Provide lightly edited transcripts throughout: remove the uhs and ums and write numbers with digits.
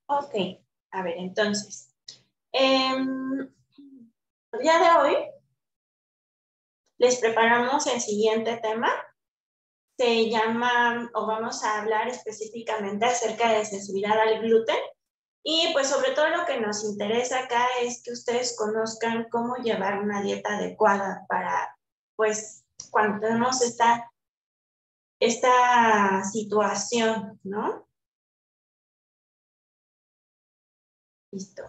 Ok, a ver, entonces, el día de hoy les preparamos el siguiente tema. Se llama, o vamos a hablar específicamente acerca de sensibilidad al gluten. Y pues sobre todo lo que nos interesa acá es que ustedes conozcan cómo llevar una dieta adecuada para, pues, cuando tenemos esta situación, ¿no? Listo.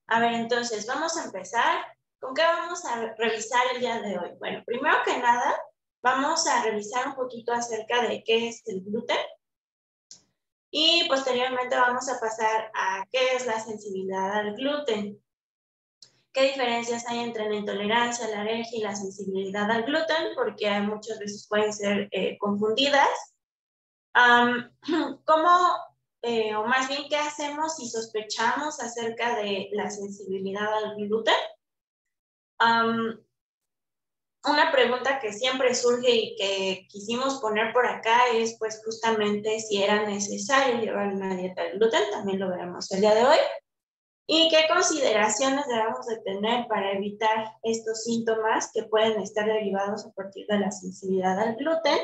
A ver, entonces, vamos a empezar. ¿Con qué vamos a revisar el día de hoy? Bueno, primero que nada, vamos a revisar un poquito acerca de qué es el gluten y posteriormente vamos a pasar a qué es la sensibilidad al gluten. ¿Qué diferencias hay entre la intolerancia, la alergia y la sensibilidad al gluten? Porque muchas veces pueden ser confundidas. ¿Cómo, o más bien, qué hacemos si sospechamos acerca de la sensibilidad al gluten? Una pregunta que siempre surge y que quisimos poner por acá es pues justamente si era necesario llevar una dieta de gluten, también lo veremos el día de hoy, y qué consideraciones debemos de tener para evitar estos síntomas que pueden estar derivados a partir de la sensibilidad al gluten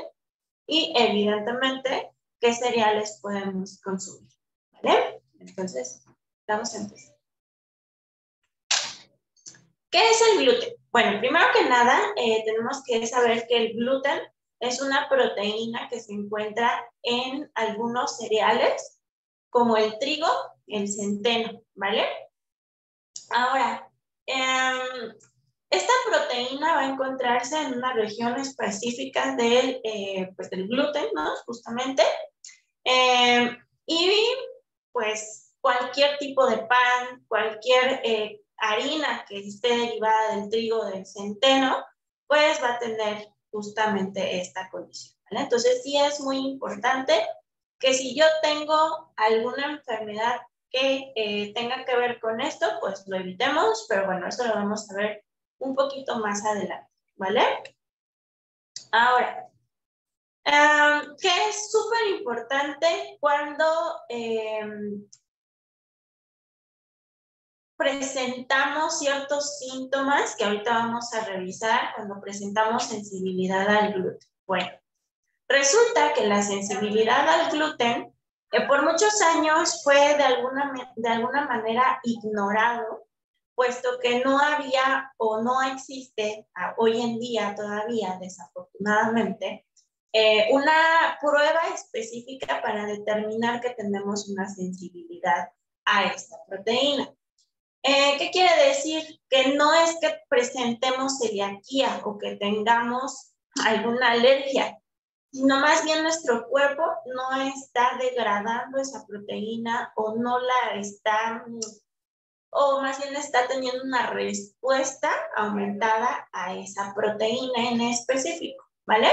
y evidentemente qué cereales podemos consumir, ¿vale? Entonces, vamos a empezar. ¿Qué es el gluten? Bueno, primero que nada, tenemos que saber que el gluten es una proteína que se encuentra en algunos cereales, como el trigo, el centeno, ¿vale? Ahora, esta proteína va a encontrarse en una región específica pues del gluten, ¿no? Justamente. Y pues cualquier tipo de pan, cualquier harina que esté derivada del trigo o del centeno, pues va a tener justamente esta condición, ¿vale? Entonces sí es muy importante que si yo tengo alguna enfermedad que tenga que ver con esto, pues lo evitemos, pero bueno, eso lo vamos a ver un poquito más adelante, ¿vale? Ahora, que es súper importante cuando presentamos ciertos síntomas que ahorita vamos a revisar cuando presentamos sensibilidad al gluten. Bueno, resulta que la sensibilidad al gluten por muchos años fue de alguna manera ignorado, puesto que no había o no existe hoy en día todavía, desafortunadamente, una prueba específica para determinar que tenemos una sensibilidad a esta proteína. ¿Qué quiere decir? Que no es que presentemos celiaquía o que tengamos alguna alergia, sino más bien nuestro cuerpo no está degradando esa proteína o no la está, o más bien está teniendo una respuesta aumentada a esa proteína en específico, ¿vale?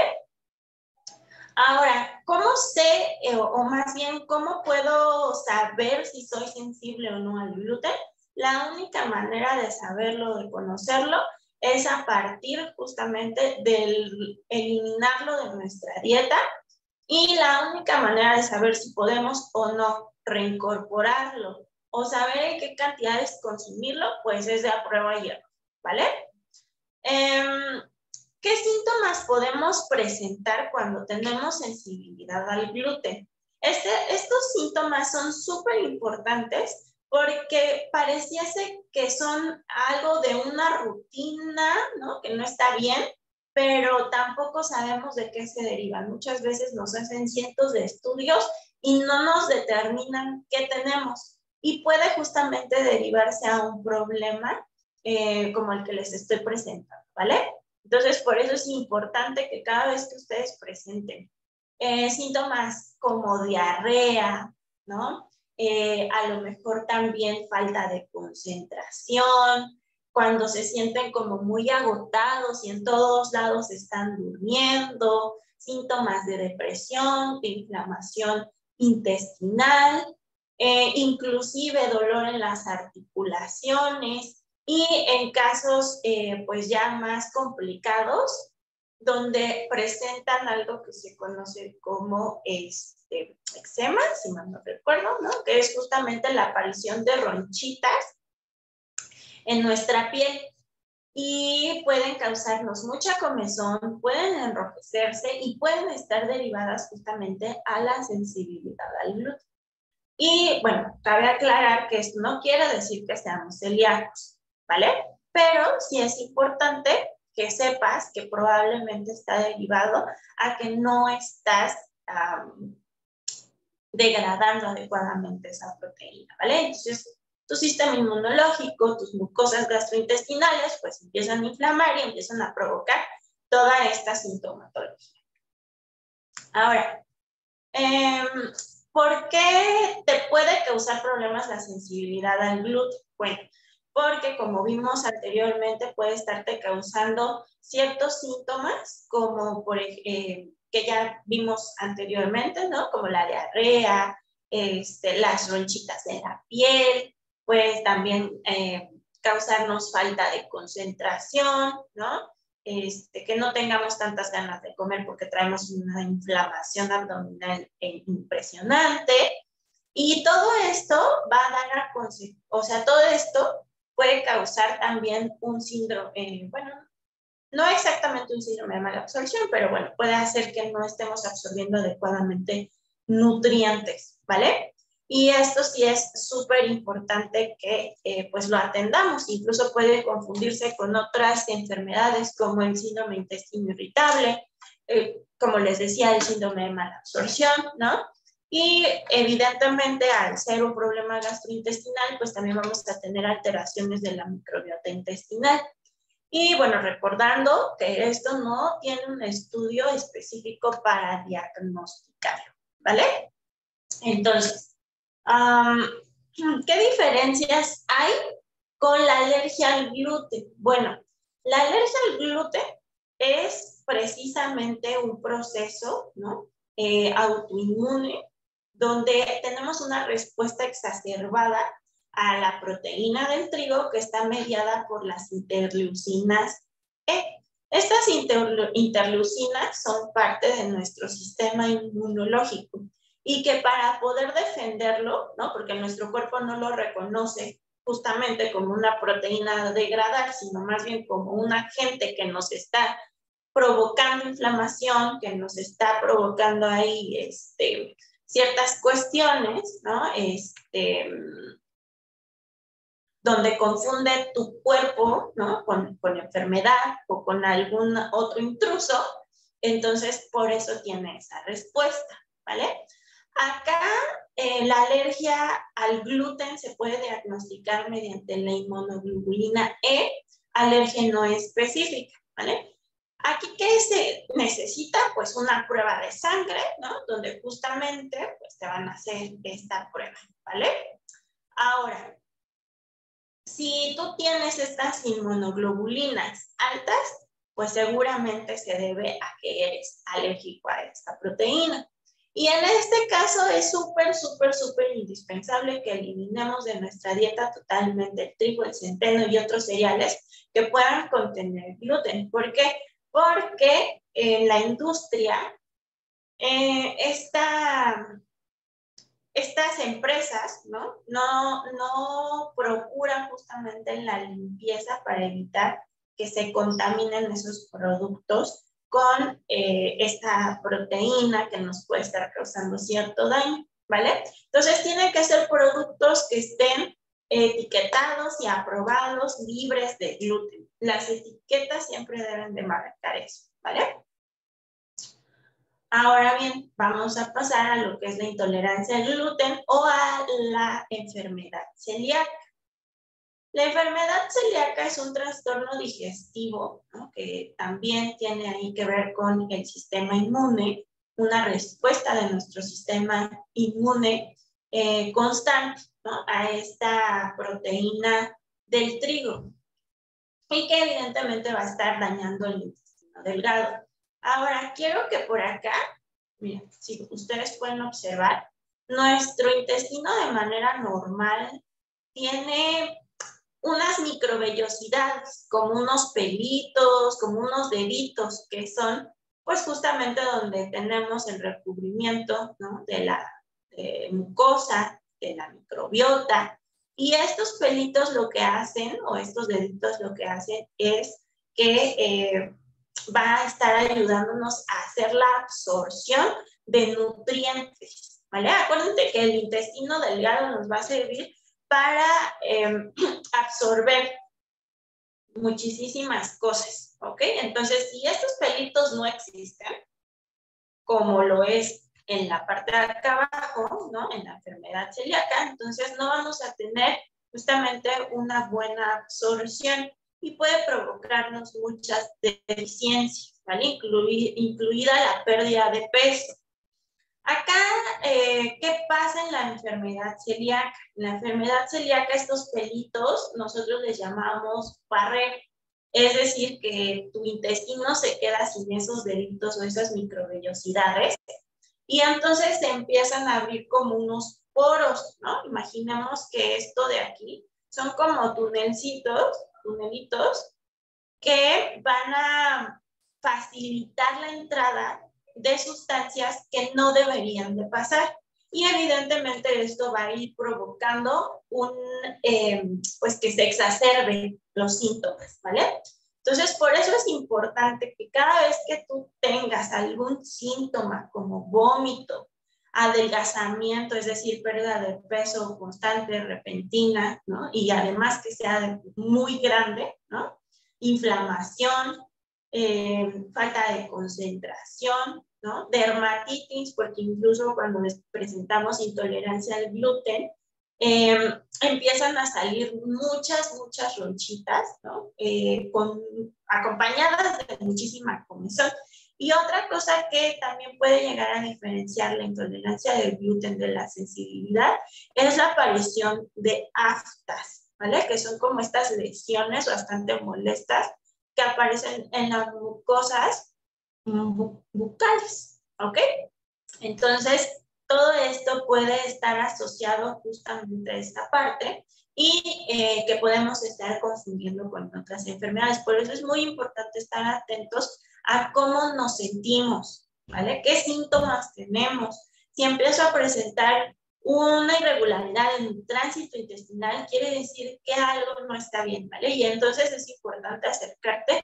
Ahora, ¿cómo sé, o más bien, cómo puedo saber si soy sensible o no al gluten? La única manera de saberlo, de conocerlo, es a partir justamente del eliminarlo de nuestra dieta, y la única manera de saber si podemos o no reincorporarlo o saber en qué cantidades consumirlo, pues es de a prueba y error, ¿vale? ¿Qué síntomas podemos presentar cuando tenemos sensibilidad al gluten? Estos síntomas son súper importantes porque pareciese que son algo de una rutina, ¿no? Que no está bien, pero tampoco sabemos de qué se derivan. Muchas veces nos hacen cientos de estudios y no nos determinan qué tenemos. Y puede justamente derivarse a un problema como el que les estoy presentando, ¿vale? Entonces, por eso es importante que cada vez que ustedes presenten síntomas como diarrea, ¿no? A lo mejor también falta de concentración, cuando se sienten como muy agotados y en todos lados están durmiendo, síntomas de depresión, de inflamación intestinal, inclusive dolor en las articulaciones, y en casos pues ya más complicados, donde presentan algo que se conoce como eczema, si mal no recuerdo, ¿no? Que es justamente la aparición de ronchitas en nuestra piel. Y pueden causarnos mucha comezón, pueden enrojecerse y pueden estar derivadas justamente a la sensibilidad al gluten. Y bueno, cabe aclarar que esto no quiere decir que seamos celíacos, ¿vale? Pero sí es importante que sepas que probablemente está derivado a que no estás degradando adecuadamente esa proteína, ¿vale? Entonces, tu sistema inmunológico, tus mucosas gastrointestinales, pues empiezan a inflamar y empiezan a provocar toda esta sintomatología. Ahora, ¿por qué te puede causar problemas la sensibilidad al gluten? Bueno, porque como vimos anteriormente puede estarte causando ciertos síntomas como que ya vimos anteriormente, ¿no? Como la diarrea, las ronchitas de la piel, pues también causarnos falta de concentración, ¿no? Que no tengamos tantas ganas de comer porque traemos una inflamación abdominal impresionante. Y todo esto va a dar o sea, todo esto puede causar también un síndrome, bueno, no exactamente un síndrome de mala absorción, pero bueno, puede hacer que no estemos absorbiendo adecuadamente nutrientes, ¿vale? Y esto sí es súper importante que pues lo atendamos. Incluso puede confundirse con otras enfermedades como el síndrome de intestino irritable, como les decía, el síndrome de mala absorción, ¿no? Y evidentemente al ser un problema gastrointestinal, pues también vamos a tener alteraciones de la microbiota intestinal. Y bueno, recordando que esto no tiene un estudio específico para diagnosticarlo, ¿vale? Entonces, ¿qué diferencias hay con la alergia al gluten? Bueno, la alergia al gluten es precisamente un proceso, ¿no? Autoinmune, donde tenemos una respuesta exacerbada a la proteína del trigo que está mediada por las interleucinas E. Estas interleucinas son parte de nuestro sistema inmunológico y que para poder defenderlo, ¿no? Porque nuestro cuerpo no lo reconoce justamente como una proteína a degradar, sino más bien como un agente que nos está provocando inflamación, que nos está provocando ahí ciertas cuestiones, ¿no? Donde confunde tu cuerpo, ¿no? Con enfermedad o con algún otro intruso, entonces por eso tiene esa respuesta, ¿vale? Acá la alergia al gluten se puede diagnosticar mediante la inmunoglobulina E, alergia no específica, ¿vale? Aquí, ¿qué se necesita? Pues una prueba de sangre, ¿no? Donde justamente pues, te van a hacer esta prueba, ¿vale? Ahora, si tú tienes estas inmunoglobulinas altas, pues seguramente se debe a que eres alérgico a esta proteína. Y en este caso es súper indispensable que eliminemos de nuestra dieta totalmente el trigo, el centeno y otros cereales que puedan contener gluten. ¿Por qué? Porque en la industria estas empresas, ¿no? No procuran justamente la limpieza para evitar que se contaminen esos productos con esta proteína que nos puede estar causando cierto daño, ¿vale? Entonces, tienen que ser productos que estén etiquetados y aprobados libres de gluten. Las etiquetas siempre deben de marcar eso, ¿vale? Ahora bien, vamos a pasar a lo que es la intolerancia al gluten o a la enfermedad celíaca. La enfermedad celíaca es un trastorno digestivo, ¿no? Que también tiene ahí que ver con el sistema inmune, una respuesta de nuestro sistema inmune constante, ¿no? A esta proteína del trigo y que evidentemente va a estar dañando el intestino delgado. Ahora, quiero que por acá, miren, si ustedes pueden observar, nuestro intestino de manera normal tiene unas microvellosidades, como unos pelitos, como unos deditos, que son pues justamente donde tenemos el recubrimiento, ¿no? De la mucosa, de la microbiota. Y estos pelitos lo que hacen, o estos deditos lo que hacen es que va a estar ayudándonos a hacer la absorción de nutrientes, ¿vale? Acuérdense que el intestino delgado nos va a servir para absorber muchísimas cosas, ¿ok? Entonces, si estos pelitos no existen, como lo es en la parte de acá abajo, ¿no? En la enfermedad celíaca, entonces no vamos a tener justamente una buena absorción y puede provocarnos muchas deficiencias, ¿vale? Incluida la pérdida de peso. Acá, ¿qué pasa en la enfermedad celíaca? En la enfermedad celíaca, estos pelitos nosotros les llamamos barrera. Es decir, que tu intestino se queda sin esos deditos o esas microvellosidades y entonces se empiezan a abrir como unos poros, ¿no? Imaginemos que esto de aquí son como tunelitos que van a facilitar la entrada de sustancias que no deberían de pasar. Y evidentemente esto va a ir provocando pues que se exacerben los síntomas, ¿vale? Entonces, por eso es importante que cada vez que tú tengas algún síntoma como vómito, adelgazamiento, es decir, pérdida de peso constante, repentina, ¿no? Y además que sea muy grande, ¿no? Inflamación, falta de concentración, ¿no? Dermatitis, porque incluso cuando presentamos intolerancia al gluten, empiezan a salir muchas ronchitas, ¿no? Acompañadas de muchísima comezón. Y otra cosa que también puede llegar a diferenciar la intolerancia del gluten de la sensibilidad es la aparición de aftas, ¿vale? Que son como estas lesiones bastante molestas que aparecen en las mucosas bucales, ¿ok? Entonces, todo esto puede estar asociado justamente a esta parte y que podemos estar confundiendo con otras enfermedades. Por eso es muy importante estar atentos a cómo nos sentimos, ¿vale? ¿Qué síntomas tenemos? Si empiezo a presentar una irregularidad en el tránsito intestinal, quiere decir que algo no está bien, ¿vale? Y entonces es importante acercarte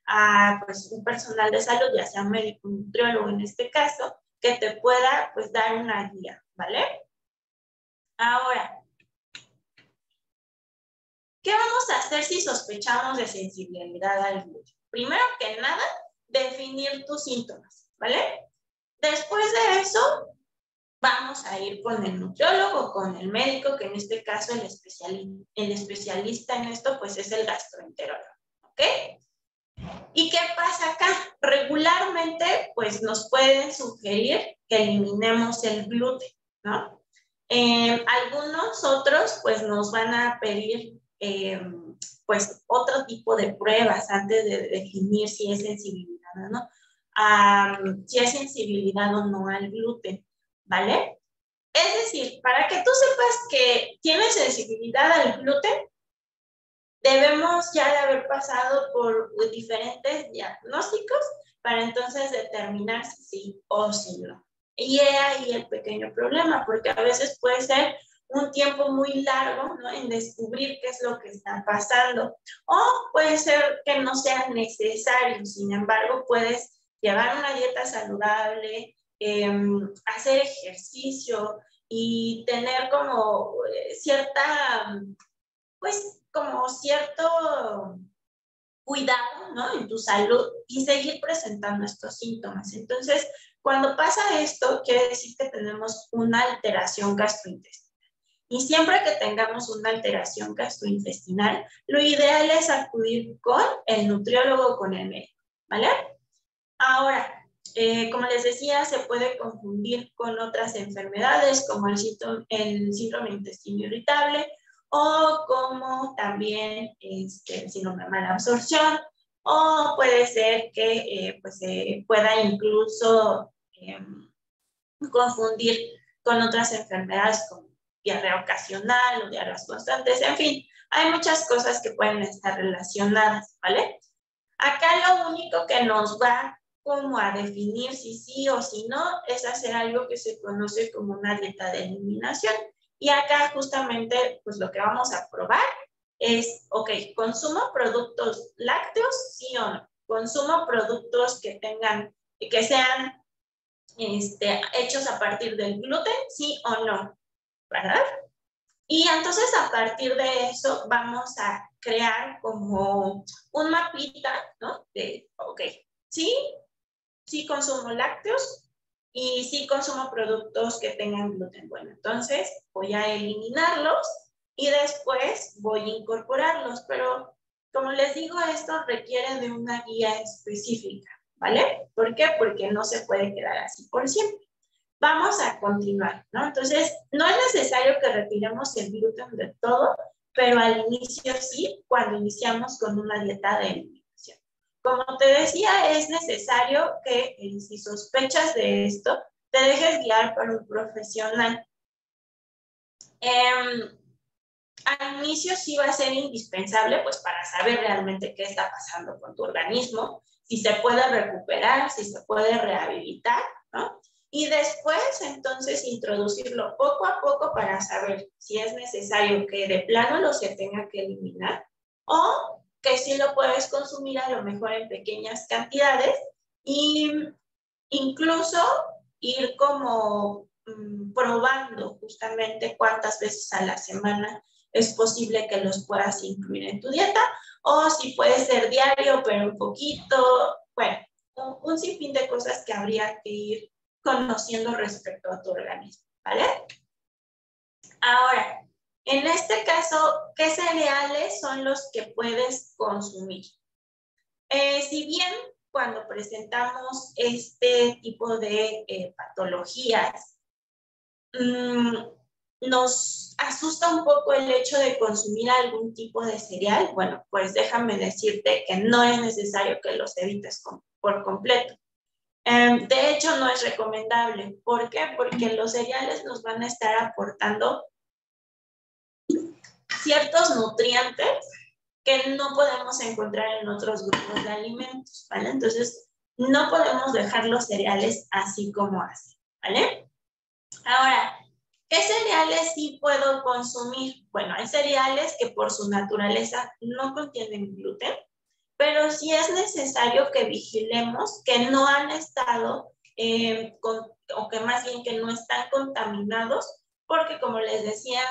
a pues, un personal de salud, ya sea un médico, un nutriólogo en este caso, que te pueda pues dar una guía, ¿vale? Ahora, ¿qué vamos a hacer si sospechamos de sensibilidad al gluten? Primero que nada, definir tus síntomas, ¿vale? Después de eso, vamos a ir con el nutriólogo, con el médico, que en este caso el especialista en esto pues es el gastroenterólogo, ¿ok? ¿Y qué pasa acá? Regularmente, pues nos pueden sugerir que eliminemos el gluten, ¿no? Algunos otros, pues nos van a pedir, pues, otro tipo de pruebas antes de definir si es sensibilidad o no. Si es sensibilidad o no al gluten, ¿vale? Es decir, para que tú sepas que tienes sensibilidad al gluten, debemos ya de haber pasado por diferentes diagnósticos para entonces determinar si sí o si no. Y es ahí el pequeño problema, porque a veces puede ser un tiempo muy largo, ¿no? En descubrir qué es lo que está pasando. O puede ser que no sea necesario, sin embargo, puedes llevar una dieta saludable, hacer ejercicio y tener como cierta, pues como cierto cuidado, ¿no? En tu salud y seguir presentando estos síntomas. Entonces, cuando pasa esto, quiere decir que tenemos una alteración gastrointestinal. Y siempre que tengamos una alteración gastrointestinal, lo ideal es acudir con el nutriólogo o con el médico, ¿vale? Ahora, como les decía, se puede confundir con otras enfermedades como el síndrome de intestino irritable o como también el síndrome de mala absorción, o puede ser que pues, se pueda incluso confundir con otras enfermedades como diarrea ocasional o diarreas constantes. En fin, hay muchas cosas que pueden estar relacionadas, ¿vale? Acá lo único que nos va como a definir si sí o si no, es hacer algo que se conoce como una dieta de eliminación. Y acá justamente, pues lo que vamos a probar es, ok, ¿consumo productos lácteos? Sí o no. ¿Consumo productos que sean hechos a partir del gluten? Sí o no, ¿verdad? Y entonces a partir de eso vamos a crear como un mapita, ¿no? De, ok, sí, sí consumo lácteos y sí consumo productos que tengan gluten. Bueno, entonces voy a eliminarlos y después voy a incorporarlos, pero como les digo, esto requiere de una guía específica, ¿vale? ¿Por qué? Porque no se puede quedar así por siempre. Vamos a continuar, ¿no? Entonces, no es necesario que retiremos el gluten de todo, pero al inicio sí, cuando iniciamos con una dieta de eliminación. Como te decía, es necesario que si sospechas de esto, te dejes guiar por un profesional. Al inicio sí va a ser indispensable, pues para saber realmente qué está pasando con tu organismo, si se puede recuperar, si se puede rehabilitar, ¿no? Y después, entonces, introducirlo poco a poco para saber si es necesario que de plano lo se tenga que eliminar o que sí lo puedes consumir a lo mejor en pequeñas cantidades y incluso ir como probando justamente cuántas veces a la semana es posible que los puedas incluir en tu dieta, o si puede ser diario, pero un poquito, bueno, un sinfín de cosas que habría que ir conociendo respecto a tu organismo, ¿vale? Ahora, en este caso, ¿qué cereales son los que puedes consumir? Si bien cuando presentamos este tipo de patologías, nos asusta un poco el hecho de consumir algún tipo de cereal, bueno, pues déjame decirte que no es necesario que los evites por completo. De hecho, no es recomendable. ¿Por qué? Porque los cereales nos van a estar aportando ciertos nutrientes que no podemos encontrar en otros grupos de alimentos, ¿vale? Entonces, no podemos dejar los cereales así como así, ¿vale? Ahora, ¿qué cereales sí puedo consumir? Bueno, hay cereales que por su naturaleza no contienen gluten, pero sí es necesario que vigilemos que no han estado, o que más bien que no están contaminados, porque como les decía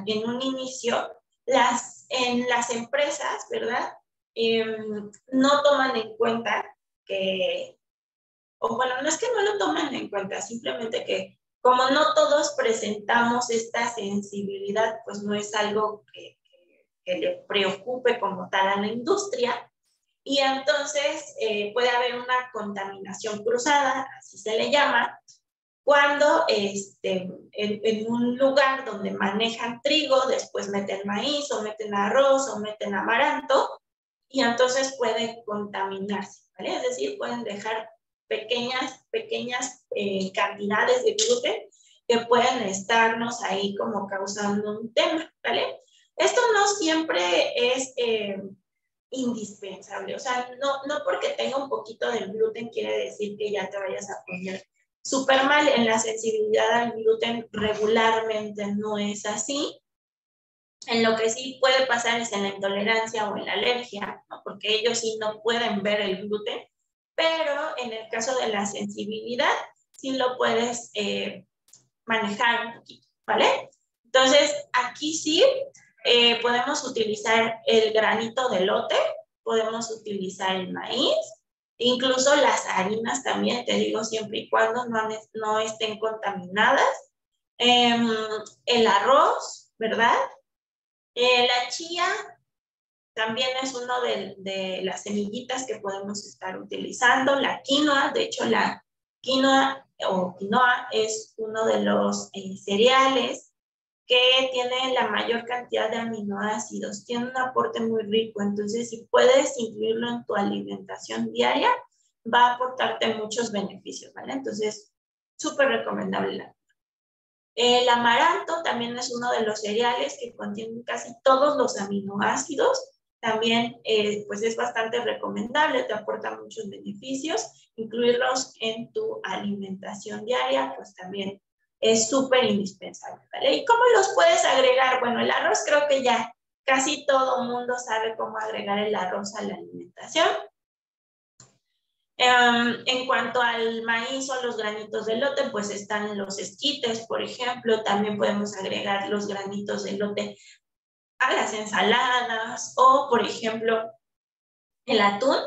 en un inicio, en las empresas, ¿verdad? No toman en cuenta que, o bueno, no es que no lo tomen en cuenta, simplemente que como no todos presentamos esta sensibilidad, pues no es algo que le preocupe como tal a la industria, y entonces puede haber una contaminación cruzada, así se le llama, cuando en un lugar donde manejan trigo, después meten maíz o meten arroz o meten amaranto, y entonces puede contaminarse, ¿vale? Es decir, pueden dejar pequeñas cantidades de gluten que pueden estarnos ahí como causando un tema, ¿vale? Esto no siempre es indispensable, o sea, no porque tenga un poquito de gluten quiere decir que ya te vayas a poner súper mal. En la sensibilidad al gluten regularmente no es así. En lo que sí puede pasar es en la intolerancia o en la alergia, ¿no? Porque ellos sí no pueden ver el gluten, pero en el caso de la sensibilidad sí lo puedes manejar un poquito, ¿vale? Entonces, aquí sí podemos utilizar el granito de elote, podemos utilizar el maíz, incluso las harinas también, te digo, siempre y cuando no estén contaminadas. El arroz, ¿verdad? La chía también es uno de las semillitas que podemos estar utilizando. La quinoa, de hecho, la quinoa o quinoa es uno de los cereales que tiene la mayor cantidad de aminoácidos, tiene un aporte muy rico, entonces si puedes incluirlo en tu alimentación diaria, va a aportarte muchos beneficios, ¿vale? Entonces, súper recomendable. El amaranto también es uno de los cereales que contienen casi todos los aminoácidos, también pues es bastante recomendable, te aporta muchos beneficios incluirlos en tu alimentación diaria, pues también es súper indispensable, ¿vale? ¿Y cómo los puedes agregar? Bueno, el arroz creo que ya casi todo mundo sabe cómo agregar el arroz a la alimentación. En cuanto al maíz o los granitos de elote, pues están los esquites, por ejemplo. También podemos agregar los granitos de elote a las ensaladas o, por ejemplo, el atún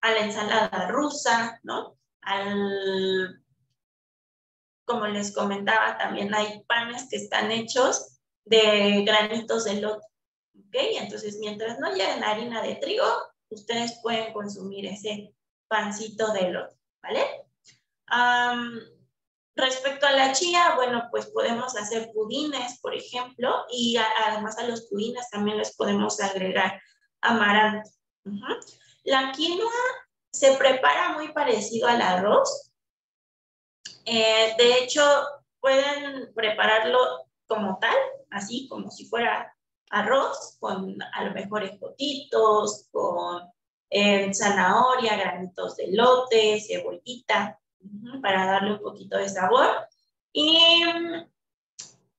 a la ensalada rusa, ¿no? Como les comentaba, también hay panes que están hechos de granitos de elote, ¿ok? Entonces, mientras no lleven harina de trigo, ustedes pueden consumir ese pancito de elote, ¿vale? Respecto a la chía, bueno, pues podemos hacer pudines, por ejemplo, y además a los pudines también les podemos agregar amaranto. La quinoa se prepara muy parecido al arroz. De hecho, pueden prepararlo como tal, así como si fuera arroz, con a lo mejor escotitos, con zanahoria, granitos de elote, cebollita, para darle un poquito de sabor. Y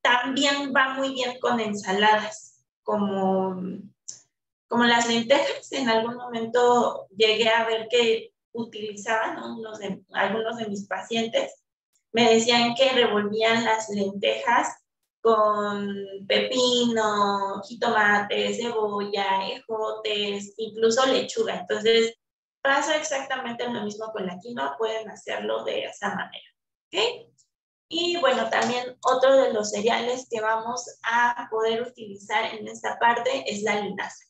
también va muy bien con ensaladas, como las lentejas. En algún momento llegué a ver que utilizaban, ¿no? Algunos de mis pacientes me decían que revolvían las lentejas con pepino, jitomate, cebolla, ejotes, incluso lechuga. Entonces, pasa exactamente lo mismo con la quinoa, pueden hacerlo de esa manera, ¿ok? Y bueno, también otro de los cereales que vamos a poder utilizar en esta parte es la linaza.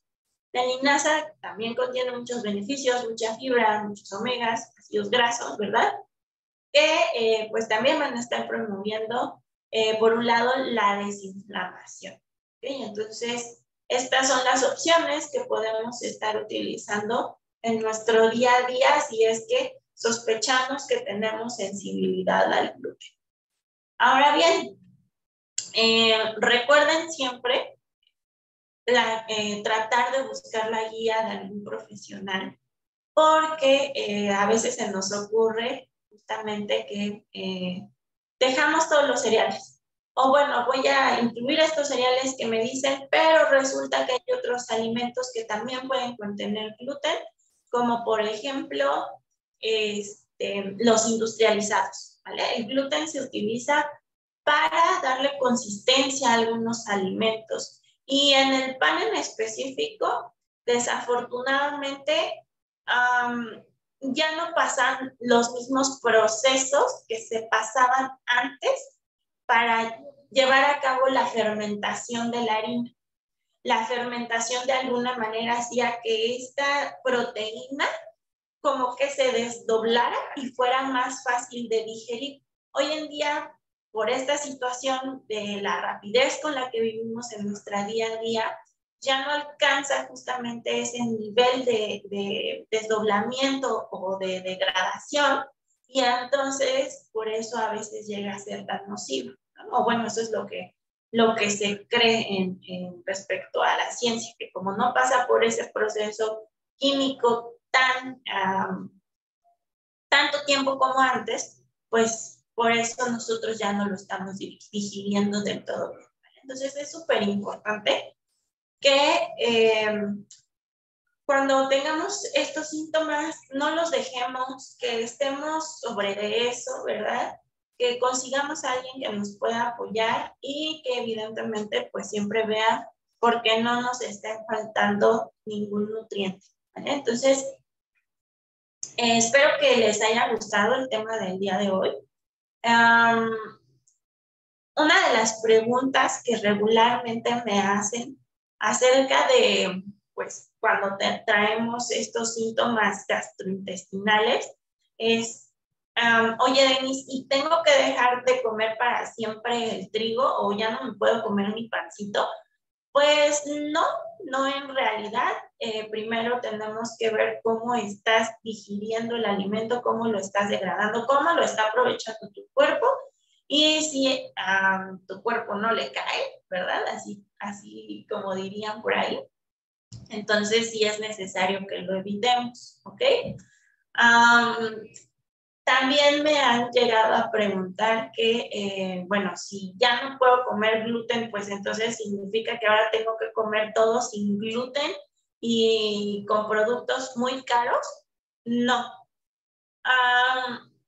La linaza también contiene muchos beneficios, mucha fibra, muchos omegas, ácidos grasos, ¿verdad? Que pues también van a estar promoviendo, por un lado, la desinflamación. ¿Okay? Entonces, estas son las opciones que podemos estar utilizando en nuestro día a día si es que sospechamos que tenemos sensibilidad al gluten. Ahora bien, recuerden siempre tratar de buscar la guía de algún profesional, porque a veces se nos ocurre justamente que dejamos todos los cereales. O bueno, voy a incluir estos cereales que me dicen, pero resulta que hay otros alimentos que también pueden contener gluten, como por ejemplo los industrializados, ¿vale? El gluten se utiliza para darle consistencia a algunos alimentos. Y en el pan en específico, desafortunadamente, ya no pasan los mismos procesos que se pasaban antes para llevar a cabo la fermentación de la harina. La fermentación de alguna manera hacía que esta proteína como que se desdoblara y fuera más fácil de digerir. Hoy en día, por esta situación de la rapidez con la que vivimos en nuestra día a día, ya no alcanza justamente ese nivel de desdoblamiento o de degradación, y entonces por eso a veces llega a ser tan nocivo, ¿no? O bueno, eso es lo que se cree en respecto a la ciencia, que como no pasa por ese proceso químico tanto tiempo como antes, pues por eso nosotros ya no lo estamos digiriendo del todo bien, ¿vale? Entonces es súper importante que cuando tengamos estos síntomas no los dejemos, que estemos sobre de eso, ¿verdad? Que consigamos a alguien que nos pueda apoyar y que evidentemente pues siempre vea por qué no nos está faltando ningún nutriente, ¿vale? Entonces, espero que les haya gustado el tema del día de hoy. Una de las preguntas que regularmente me hacen acerca de, pues, cuando traemos estos síntomas gastrointestinales es, oye, Denise, ¿y tengo que dejar de comer para siempre el trigo o ya no me puedo comer mi pancito? Pues no en realidad. Primero tenemos que ver cómo estás digiriendo el alimento, cómo lo estás degradando, cómo lo está aprovechando tu cuerpo, y si tu cuerpo no le cae, ¿verdad? Así como dirían por ahí, entonces sí es necesario que lo evitemos, ¿ok? También me han llegado a preguntar que, bueno, si ya no puedo comer gluten, pues entonces significa que ahora tengo que comer todo sin gluten y con productos muy caros. No.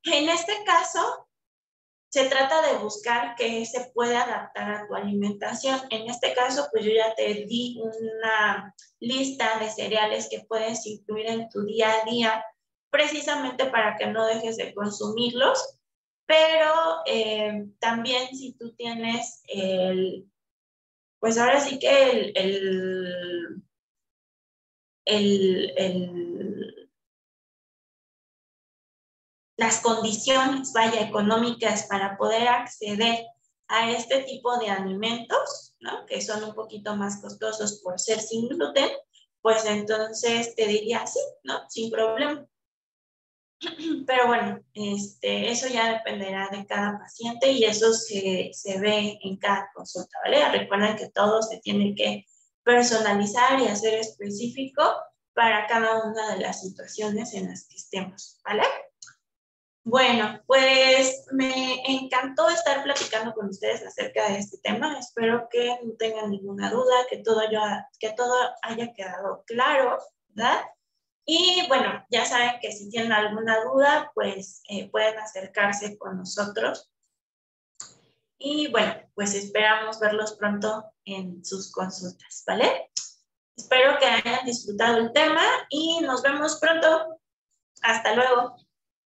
En este caso, se trata de buscar que se pueda adaptar a tu alimentación. En este caso, pues yo ya te di una lista de cereales que puedes incluir en tu día a día, precisamente para que no dejes de consumirlos, pero también si tú tienes pues ahora sí que las condiciones, vaya, económicas para poder acceder a este tipo de alimentos, ¿no? Que son un poquito más costosos por ser sin gluten, pues entonces te diría sí, ¿no? Sin problema. Pero bueno, eso ya dependerá de cada paciente y eso se ve en cada consulta, ¿vale? Recuerden que todo se tiene que personalizar y hacer específico para cada una de las situaciones en las que estemos, ¿vale? Bueno, pues me encantó estar platicando con ustedes acerca de este tema. Espero que no tengan ninguna duda, que todo haya quedado claro, ¿verdad? Y bueno, ya saben que si tienen alguna duda, pues pueden acercarse con nosotros. Y bueno, pues esperamos verlos pronto en sus consultas, ¿vale? Espero que hayan disfrutado el tema y nos vemos pronto. Hasta luego.